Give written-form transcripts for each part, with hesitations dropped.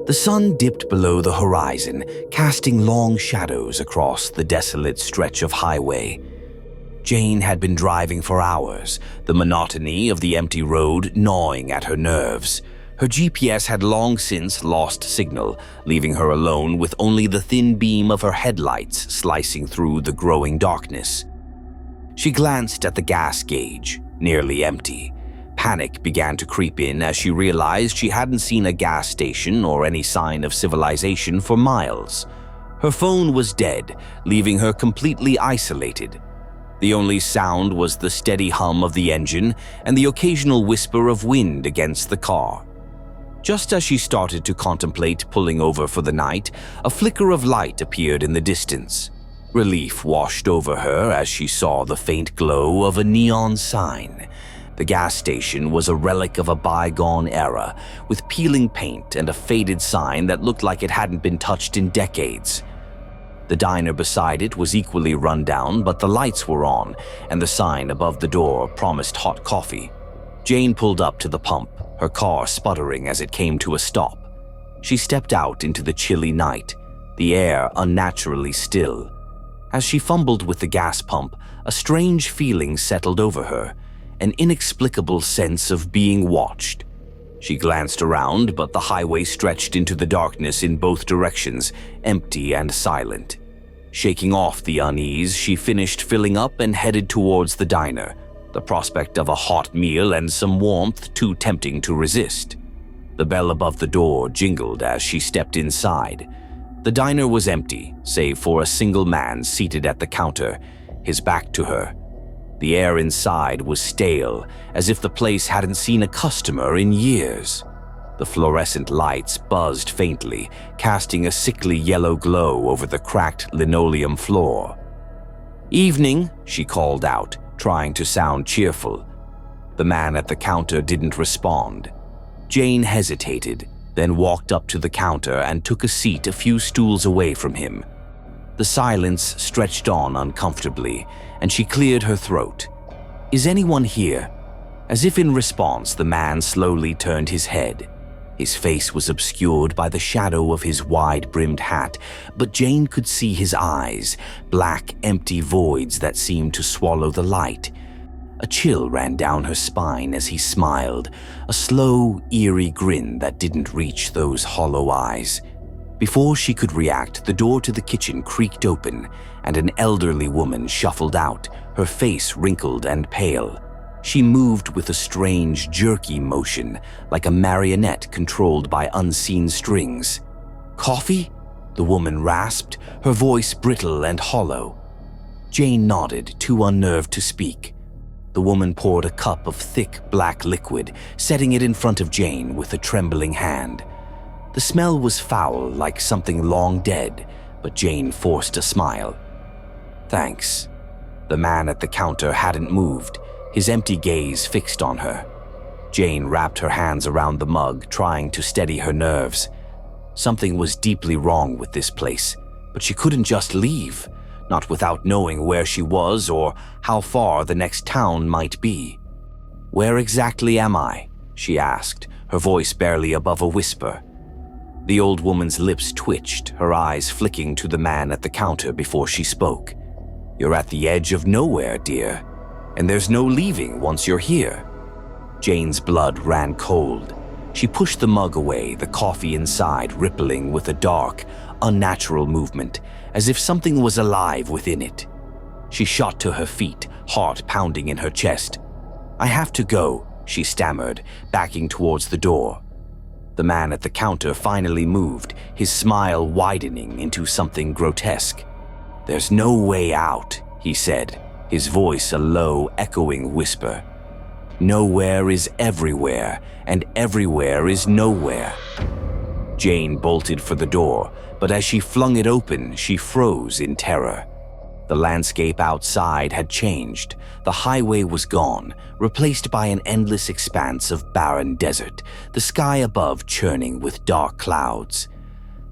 The sun dipped below the horizon, casting long shadows across the desolate stretch of highway. Jane had been driving for hours, the monotony of the empty road gnawing at her nerves. Her GPS had long since lost signal, leaving her alone with only the thin beam of her headlights slicing through the growing darkness. She glanced at the gas gauge, nearly empty. Panic began to creep in as she realized she hadn't seen a gas station or any sign of civilization for miles. Her phone was dead, leaving her completely isolated. The only sound was the steady hum of the engine and the occasional whisper of wind against the car. Just as she started to contemplate pulling over for the night, a flicker of light appeared in the distance. Relief washed over her as she saw the faint glow of a neon sign. The gas station was a relic of a bygone era, with peeling paint and a faded sign that looked like it hadn't been touched in decades. The diner beside it was equally run down, but the lights were on, and the sign above the door promised hot coffee. Jane pulled up to the pump, her car sputtering as it came to a stop. She stepped out into the chilly night, the air unnaturally still. As she fumbled with the gas pump, a strange feeling settled over her, an inexplicable sense of being watched. She glanced around, but the highway stretched into the darkness in both directions, empty and silent. Shaking off the unease, she finished filling up and headed towards the diner, the prospect of a hot meal and some warmth too tempting to resist. The bell above the door jingled as she stepped inside. The diner was empty, save for a single man seated at the counter, his back to her. The air inside was stale, as if the place hadn't seen a customer in years. The fluorescent lights buzzed faintly, casting a sickly yellow glow over the cracked linoleum floor. "Evening," she called out, trying to sound cheerful. The man at the counter didn't respond. Jane hesitated, then walked up to the counter and took a seat a few stools away from him. The silence stretched on uncomfortably, and she cleared her throat. "Is anyone here?" As if in response, the man slowly turned his head. His face was obscured by the shadow of his wide-brimmed hat, but Jane could see his eyes, black, empty voids that seemed to swallow the light. A chill ran down her spine as he smiled, a slow, eerie grin that didn't reach those hollow eyes. Before she could react, the door to the kitchen creaked open, and an elderly woman shuffled out, her face wrinkled and pale. She moved with a strange, jerky motion, like a marionette controlled by unseen strings. "Coffee?" the woman rasped, her voice brittle and hollow. Jane nodded, too unnerved to speak. The woman poured a cup of thick, black liquid, setting it in front of Jane with a trembling hand. The smell was foul, like something long dead, but Jane forced a smile. "Thanks." The man at the counter hadn't moved, his empty gaze fixed on her. Jane wrapped her hands around the mug, trying to steady her nerves. Something was deeply wrong with this place, but she couldn't just leave, not without knowing where she was or how far the next town might be. "Where exactly am I?" she asked, her voice barely above a whisper. The old woman's lips twitched, her eyes flicking to the man at the counter before she spoke. "You're at the edge of nowhere, dear, and there's no leaving once you're here." Jane's blood ran cold. She pushed the mug away, the coffee inside rippling with a dark, unnatural movement, as if something was alive within it. She shot to her feet, heart pounding in her chest. "I have to go," she stammered, backing towards the door. The man at the counter finally moved, his smile widening into something grotesque. "There's no way out," he said, his voice a low, echoing whisper. "Nowhere is everywhere, and everywhere is nowhere." Jane bolted for the door, but as she flung it open, she froze in terror. The landscape outside had changed. The highway was gone, replaced by an endless expanse of barren desert, the sky above churning with dark clouds.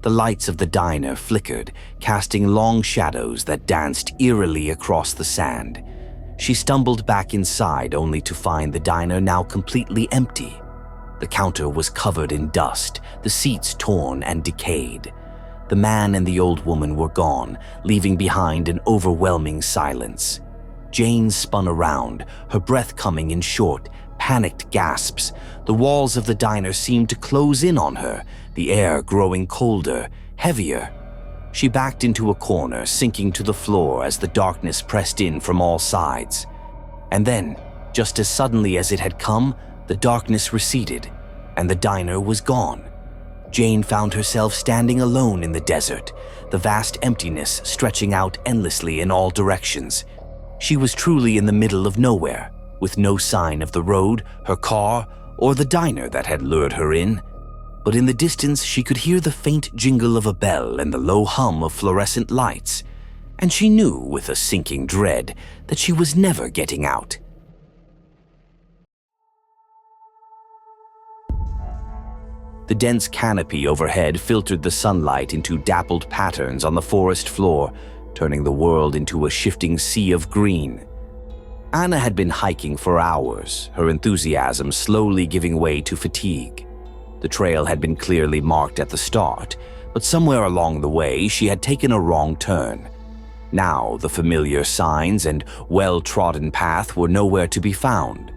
The lights of the diner flickered, casting long shadows that danced eerily across the sand. She stumbled back inside only to find the diner now completely empty. The counter was covered in dust, the seats torn and decayed. The man and the old woman were gone, leaving behind an overwhelming silence. Jane spun around, her breath coming in short, panicked gasps. The walls of the diner seemed to close in on her, the air growing colder, heavier. She backed into a corner, sinking to the floor as the darkness pressed in from all sides. And then, just as suddenly as it had come, the darkness receded, and the diner was gone. Jane found herself standing alone in the desert, the vast emptiness stretching out endlessly in all directions. She was truly in the middle of nowhere, with no sign of the road, her car, or the diner that had lured her in. But in the distance, she could hear the faint jingle of a bell and the low hum of fluorescent lights, and she knew with a sinking dread that she was never getting out. The dense canopy overhead filtered the sunlight into dappled patterns on the forest floor, turning the world into a shifting sea of green. Anna had been hiking for hours, her enthusiasm slowly giving way to fatigue. The trail had been clearly marked at the start, but somewhere along the way she had taken a wrong turn. Now the familiar signs and well-trodden path were nowhere to be found.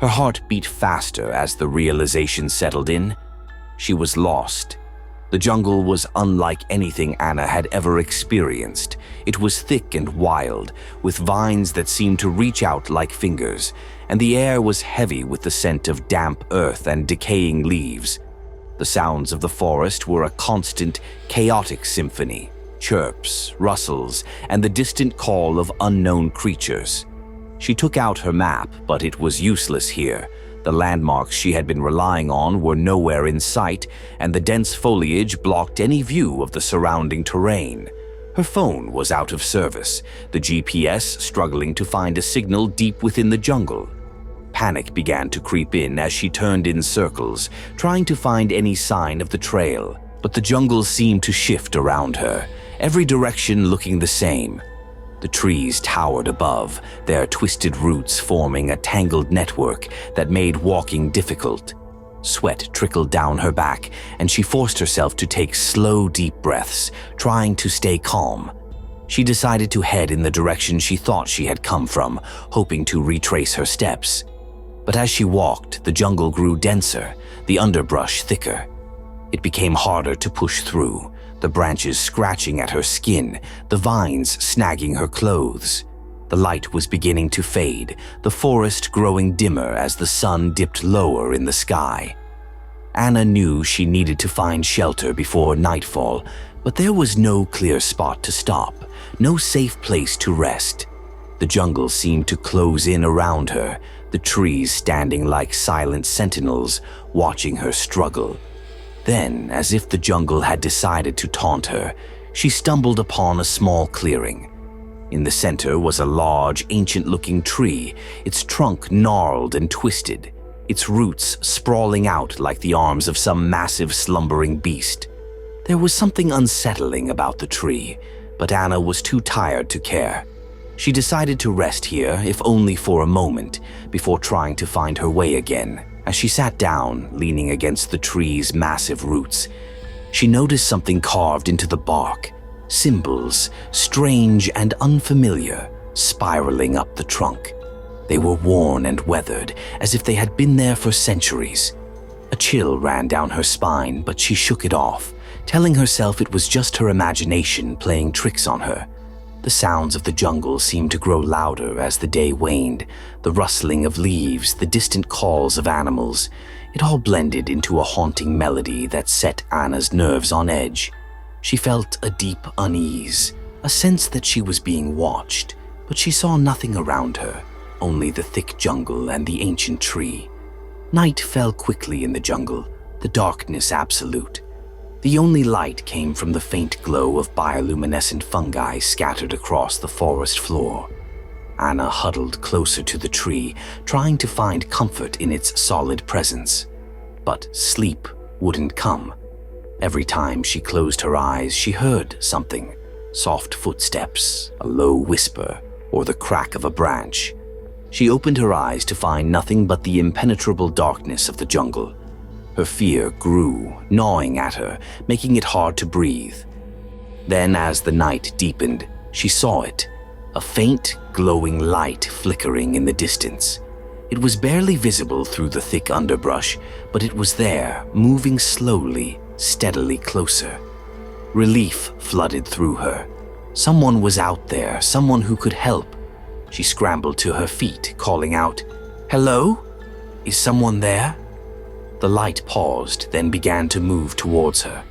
Her heart beat faster as the realization settled in. She was lost. The jungle was unlike anything Anna had ever experienced. It was thick and wild, with vines that seemed to reach out like fingers, and the air was heavy with the scent of damp earth and decaying leaves. The sounds of the forest were a constant, chaotic symphony, chirps, rustles, and the distant call of unknown creatures. She took out her map, but it was useless here. The landmarks she had been relying on were nowhere in sight, and the dense foliage blocked any view of the surrounding terrain. Her phone was out of service, the GPS struggling to find a signal deep within the jungle. Panic began to creep in as she turned in circles, trying to find any sign of the trail. But the jungle seemed to shift around her, every direction looking the same. The trees towered above, their twisted roots forming a tangled network that made walking difficult. Sweat trickled down her back, and she forced herself to take slow, deep breaths, trying to stay calm. She decided to head in the direction she thought she had come from, hoping to retrace her steps. But as she walked, the jungle grew denser, the underbrush thicker. It became harder to push through, the branches scratching at her skin, the vines snagging her clothes. The light was beginning to fade, the forest growing dimmer as the sun dipped lower in the sky. Anna knew she needed to find shelter before nightfall, but there was no clear spot to stop, no safe place to rest. The jungle seemed to close in around her, the trees standing like silent sentinels, watching her struggle. Then, as if the jungle had decided to taunt her, she stumbled upon a small clearing. In the center was a large, ancient-looking tree, its trunk gnarled and twisted, its roots sprawling out like the arms of some massive slumbering beast. There was something unsettling about the tree, but Anna was too tired to care. She decided to rest here, if only for a moment, before trying to find her way again. As she sat down, leaning against the tree's massive roots, she noticed something carved into the bark, symbols, strange and unfamiliar, spiraling up the trunk. They were worn and weathered, as if they had been there for centuries. A chill ran down her spine, but she shook it off, telling herself it was just her imagination playing tricks on her. The sounds of the jungle seemed to grow louder as the day waned, the rustling of leaves, the distant calls of animals. It all blended into a haunting melody that set Anna's nerves on edge. She felt a deep unease, a sense that she was being watched, but she saw nothing around her, only the thick jungle and the ancient tree. Night fell quickly in the jungle, the darkness absolute. The only light came from the faint glow of bioluminescent fungi scattered across the forest floor. Anna huddled closer to the tree, trying to find comfort in its solid presence. But sleep wouldn't come. Every time she closed her eyes, she heard something. Soft footsteps, a low whisper, or the crack of a branch. She opened her eyes to find nothing but the impenetrable darkness of the jungle. Her fear grew, gnawing at her, making it hard to breathe. Then, as the night deepened, she saw it, a faint, glowing light flickering in the distance. It was barely visible through the thick underbrush, but it was there, moving slowly, steadily closer. Relief flooded through her. Someone was out there, someone who could help. She scrambled to her feet, calling out, "Hello? Is someone there?" The light paused, then began to move towards her.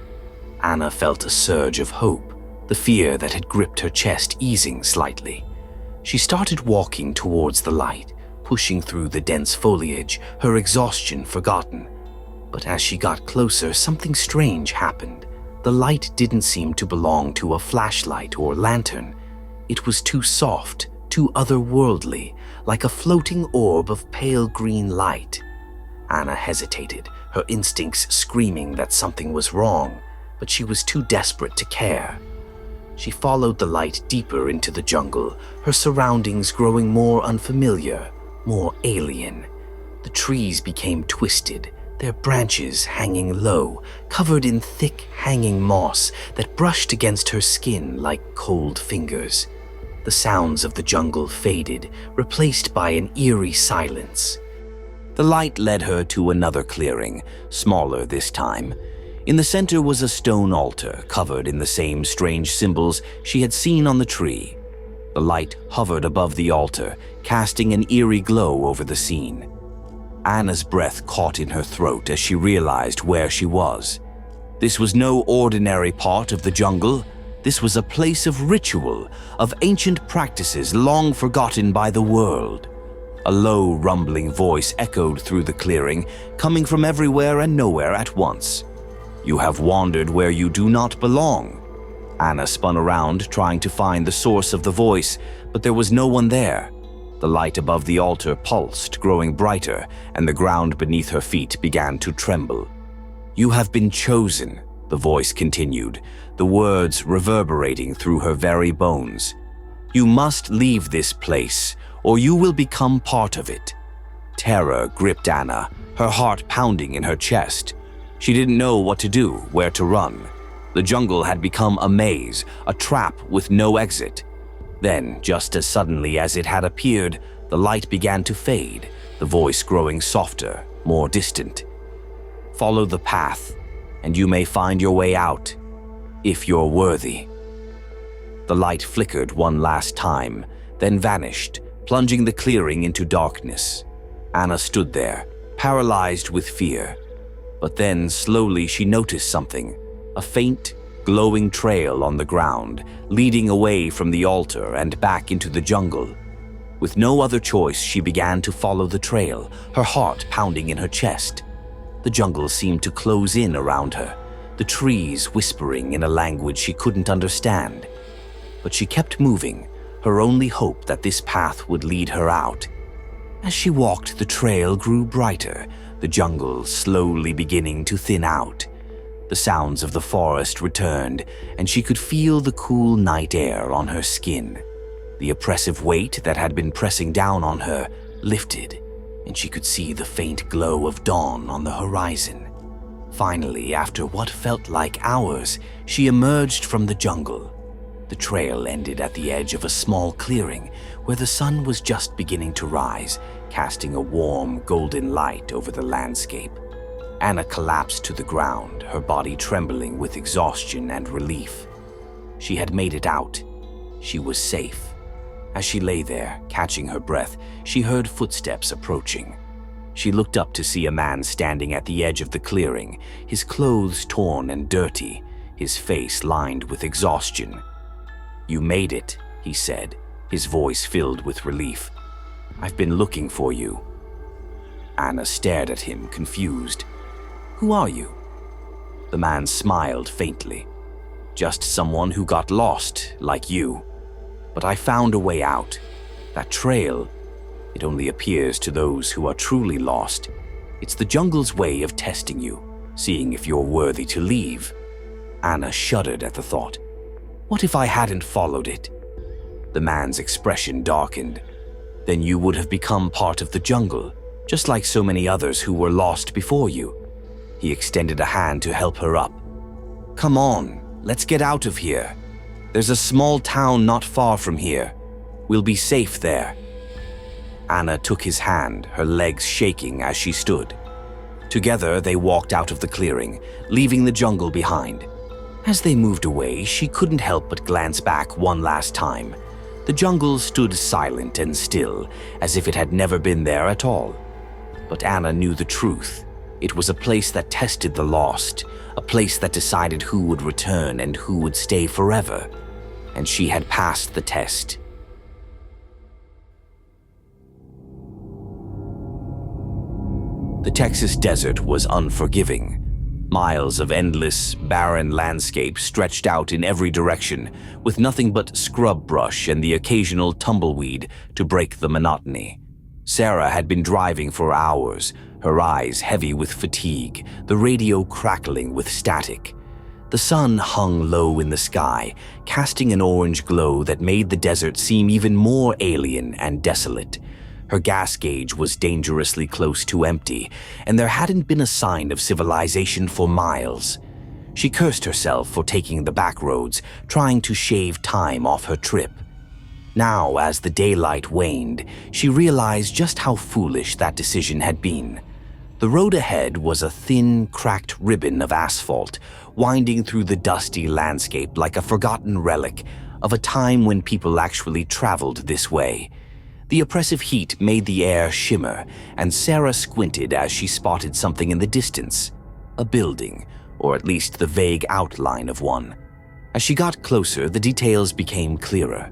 Anna felt a surge of hope, the fear that had gripped her chest easing slightly. She started walking towards the light, pushing through the dense foliage, her exhaustion forgotten. But as she got closer, something strange happened. The light didn't seem to belong to a flashlight or lantern. It was too soft, too otherworldly, like a floating orb of pale green light. Anna hesitated, her instincts screaming that something was wrong, but she was too desperate to care. She followed the light deeper into the jungle, her surroundings growing more unfamiliar, more alien. The trees became twisted, their branches hanging low, covered in thick, hanging moss that brushed against her skin like cold fingers. The sounds of the jungle faded, replaced by an eerie silence. The light led her to another clearing, smaller this time. In the center was a stone altar covered in the same strange symbols she had seen on the tree. The light hovered above the altar, casting an eerie glow over the scene. Anna's breath caught in her throat as she realized where she was. This was no ordinary part of the jungle. This was a place of ritual, of ancient practices long forgotten by the world. A low, rumbling voice echoed through the clearing, coming from everywhere and nowhere at once. "You have wandered where you do not belong." Anna spun around, trying to find the source of the voice, but there was no one there. The light above the altar pulsed, growing brighter, and the ground beneath her feet began to tremble. "You have been chosen," the voice continued, the words reverberating through her very bones. "You must leave this place, or you will become part of it." Terror gripped Anna, her heart pounding in her chest. She didn't know what to do, where to run. The jungle had become a maze, a trap with no exit. Then, just as suddenly as it had appeared, the light began to fade, the voice growing softer, more distant. "Follow the path, and you may find your way out, if you're worthy." The light flickered one last time, then vanished, plunging the clearing into darkness. Anna stood there, paralyzed with fear. But then, slowly, she noticed something, a faint, glowing trail on the ground, leading away from the altar and back into the jungle. With no other choice, she began to follow the trail, her heart pounding in her chest. The jungle seemed to close in around her, the trees whispering in a language she couldn't understand. But she kept moving, her only hope that this path would lead her out. As she walked, the trail grew brighter, the jungle slowly beginning to thin out. The sounds of the forest returned, and she could feel the cool night air on her skin. The oppressive weight that had been pressing down on her lifted, and she could see the faint glow of dawn on the horizon. Finally, after what felt like hours, she emerged from the jungle. The trail ended at the edge of a small clearing where the sun was just beginning to rise, casting a warm, golden light over the landscape. Anna collapsed to the ground, her body trembling with exhaustion and relief. She had made it out. She was safe. As she lay there, catching her breath, she heard footsteps approaching. She looked up to see a man standing at the edge of the clearing, his clothes torn and dirty, his face lined with exhaustion. "You made it," he said, his voice filled with relief. "I've been looking for you." Anna stared at him, confused. "Who are you?" The man smiled faintly. "Just someone who got lost, like you. But I found a way out. That trail, it only appears to those who are truly lost. It's the jungle's way of testing you, seeing if you're worthy to leave." Anna shuddered at the thought. What if I hadn't followed it? The man's expression darkened. Then you would have become part of the jungle, just like so many others who were lost before you. He extended a hand to help her up. "Come on, let's get out of here. There's a small town not far from here. We'll be safe there." Anna took his hand, her legs shaking as she stood. Together, they walked out of the clearing, leaving the jungle behind. As they moved away, she couldn't help but glance back one last time. The jungle stood silent and still, as if it had never been there at all. But Anna knew the truth. It was a place that tested the lost, a place that decided who would return and who would stay forever. And she had passed the test. The Texas desert was unforgiving. Miles of endless, barren landscape stretched out in every direction, with nothing but scrub brush and the occasional tumbleweed to break the monotony. Sarah had been driving for hours, her eyes heavy with fatigue, the radio crackling with static. The sun hung low in the sky, casting an orange glow that made the desert seem even more alien and desolate. Her gas gauge was dangerously close to empty, and there hadn't been a sign of civilization for miles. She cursed herself for taking the back roads, trying to shave time off her trip. Now, as the daylight waned, she realized just how foolish that decision had been. The road ahead was a thin, cracked ribbon of asphalt, winding through the dusty landscape like a forgotten relic of a time when people actually traveled this way. The oppressive heat made the air shimmer, and Sarah squinted as she spotted something in the distance. A building, or at least the vague outline of one. As she got closer, the details became clearer.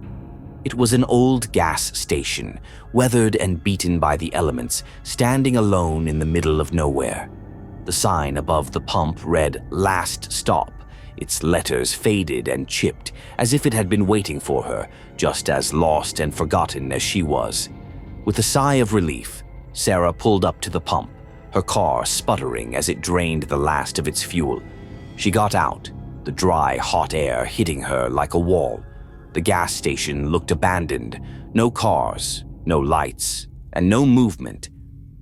It was an old gas station, weathered and beaten by the elements, standing alone in the middle of nowhere. The sign above the pump read, "Last Stop," its letters faded and chipped, as if it had been waiting for her, just as lost and forgotten as she was. With a sigh of relief, Sarah pulled up to the pump, her car sputtering as it drained the last of its fuel. She got out, the dry, hot air hitting her like a wall. The gas station looked abandoned, no cars, no lights, and no movement.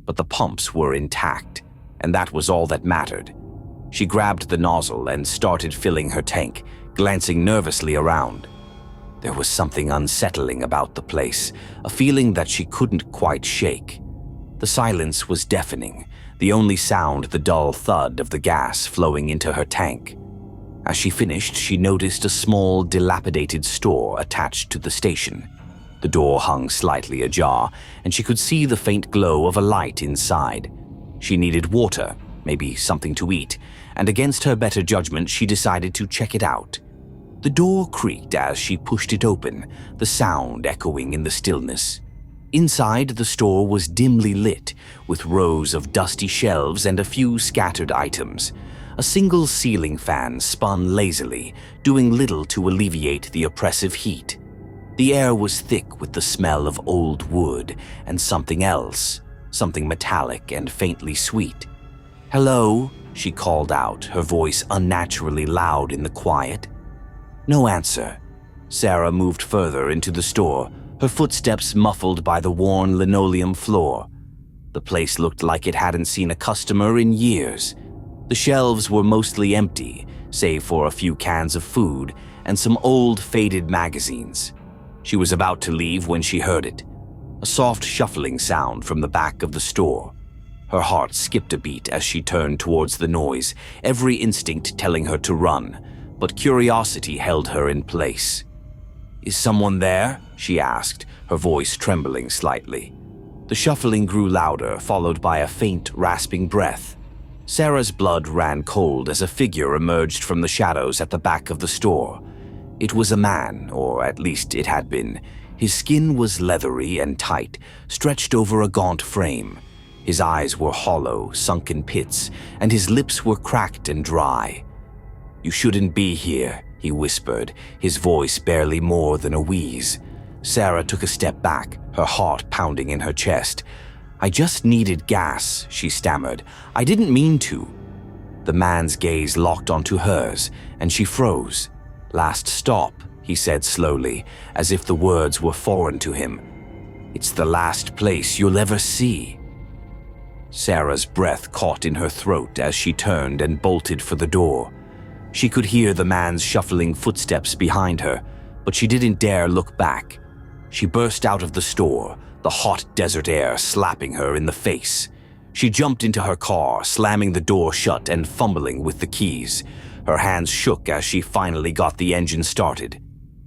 But the pumps were intact, and that was all that mattered. She grabbed the nozzle and started filling her tank, glancing nervously around. There was something unsettling about the place, a feeling that she couldn't quite shake. The silence was deafening, the only sound the dull thud of the gas flowing into her tank. As she finished, she noticed a small, dilapidated store attached to the station. The door hung slightly ajar, and she could see the faint glow of a light inside. She needed water, maybe something to eat, and against her better judgment, she decided to check it out. The door creaked as she pushed it open, the sound echoing in the stillness. Inside, the store was dimly lit, with rows of dusty shelves and a few scattered items. A single ceiling fan spun lazily, doing little to alleviate the oppressive heat. The air was thick with the smell of old wood and something else, something metallic and faintly sweet. "Hello?" she called out, her voice unnaturally loud in the quiet. No answer. Sarah moved further into the store, her footsteps muffled by the worn linoleum floor. The place looked like it hadn't seen a customer in years. The shelves were mostly empty, save for a few cans of food and some old, faded magazines. She was about to leave when she heard it. A soft shuffling sound from the back of the store. Her heart skipped a beat as she turned towards the noise, every instinct telling her to run, but curiosity held her in place. "Is someone there?" she asked, her voice trembling slightly. The shuffling grew louder, followed by a faint, rasping breath. Sarah's blood ran cold as a figure emerged from the shadows at the back of the store. It was a man, or at least it had been. His skin was leathery and tight, stretched over a gaunt frame. His eyes were hollow, sunken pits, and his lips were cracked and dry. "You shouldn't be here," he whispered, his voice barely more than a wheeze. Sarah took a step back, her heart pounding in her chest. "I just needed gas," she stammered. "I didn't mean to." The man's gaze locked onto hers, and she froze. "Last stop," he said slowly, as if the words were foreign to him. "It's the last place you'll ever see." Sarah's breath caught in her throat as she turned and bolted for the door. She could hear the man's shuffling footsteps behind her, but she didn't dare look back. She burst out of the store, the hot desert air slapping her in the face. She jumped into her car, slamming the door shut and fumbling with the keys. Her hands shook as she finally got the engine started.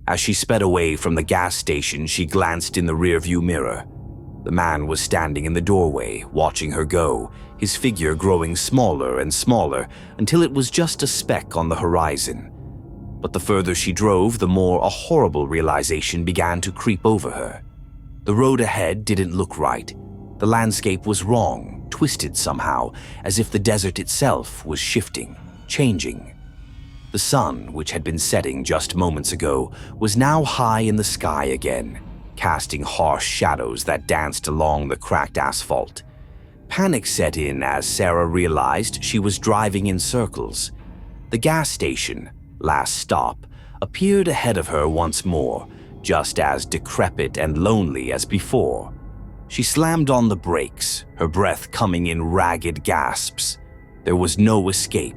As she sped away from the gas station, she glanced in the rearview mirror. The man was standing in the doorway, watching her go, his figure growing smaller and smaller until it was just a speck on the horizon. But the further she drove, the more a horrible realization began to creep over her. The road ahead didn't look right. The landscape was wrong, twisted somehow, as if the desert itself was shifting, changing. The sun, which had been setting just moments ago, was now high in the sky again, casting harsh shadows that danced along the cracked asphalt. Panic set in as Sarah realized she was driving in circles. The gas station, last stop, appeared ahead of her once more, just as decrepit and lonely as before. She slammed on the brakes, her breath coming in ragged gasps. There was no escape.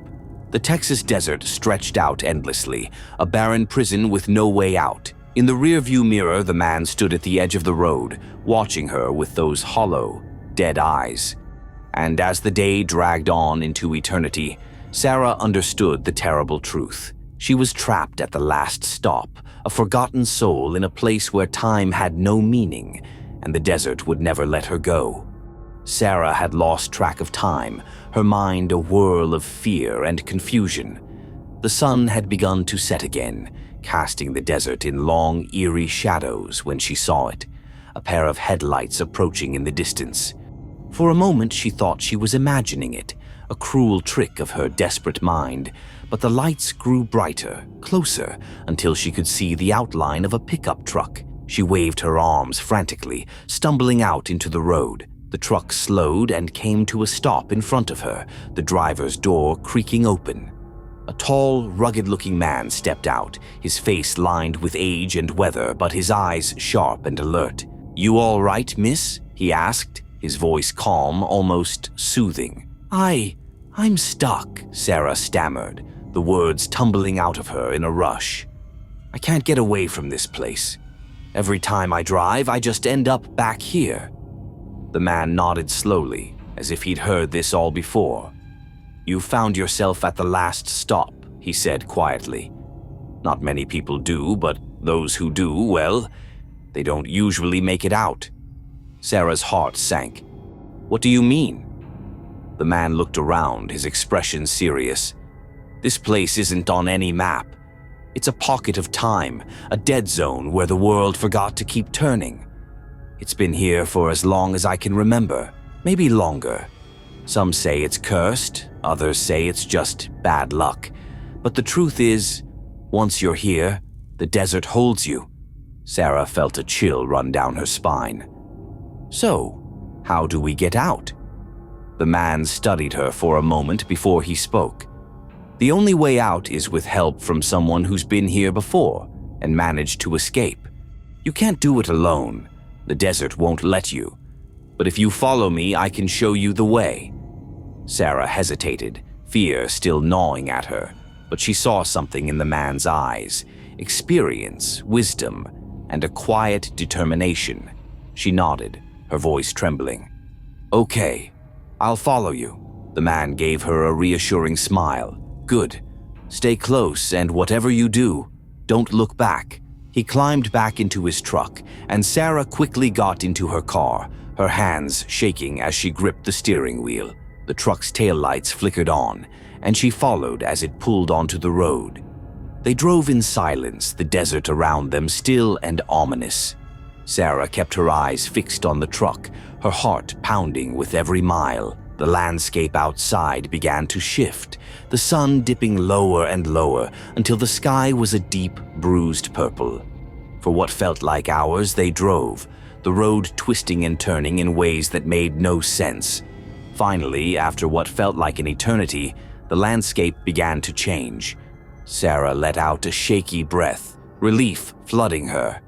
The Texas desert stretched out endlessly, a barren prison with no way out. In the rearview mirror, the man stood at the edge of the road, watching her with those hollow, dead eyes. And as the day dragged on into eternity, Sarah understood the terrible truth. She was trapped at the last stop, a forgotten soul in a place where time had no meaning, and the desert would never let her go. Sarah had lost track of time, her mind a whirl of fear and confusion. The sun had begun to set again, casting the desert in long, eerie shadows when she saw it, a pair of headlights approaching in the distance. For a moment she thought she was imagining it, a cruel trick of her desperate mind, but the lights grew brighter, closer, until she could see the outline of a pickup truck. She waved her arms frantically, stumbling out into the road. The truck slowed and came to a stop in front of her, the driver's door creaking open. A tall, rugged-looking man stepped out, his face lined with age and weather, but his eyes sharp and alert. "You all right, miss?" he asked, his voice calm, almost soothing. I'm stuck," Sarah stammered, the words tumbling out of her in a rush. "I can't get away from this place. Every time I drive, I just end up back here." The man nodded slowly, as if he'd heard this all before. "You found yourself at the last stop," he said quietly. "Not many people do, but those who do, well, they don't usually make it out." Sarah's heart sank. "What do you mean?" The man looked around, his expression serious. "This place isn't on any map. It's a pocket of time, a dead zone where the world forgot to keep turning. It's been here for as long as I can remember, maybe longer. Some say it's cursed, others say it's just bad luck. But the truth is, once you're here, the desert holds you." Sarah felt a chill run down her spine. "So, how do we get out?" The man studied her for a moment before he spoke. "The only way out is with help from someone who's been here before and managed to escape. You can't do it alone. The desert won't let you. But if you follow me, I can show you the way." Sarah hesitated, fear still gnawing at her, but she saw something in the man's eyes, experience, wisdom, and a quiet determination. She nodded, her voice trembling. "Okay, I'll follow you." The man gave her a reassuring smile. "Good. Stay close, and whatever you do, don't look back." He climbed back into his truck, and Sarah quickly got into her car, her hands shaking as she gripped the steering wheel. The truck's taillights flickered on, and she followed as it pulled onto the road. They drove in silence, the desert around them still and ominous. Sarah kept her eyes fixed on the truck, her heart pounding with every mile. The landscape outside began to shift, the sun dipping lower and lower until the sky was a deep, bruised purple. For what felt like hours, they drove, the road twisting and turning in ways that made no sense. Finally, after what felt like an eternity, the landscape began to change. Sarah let out a shaky breath, relief flooding her.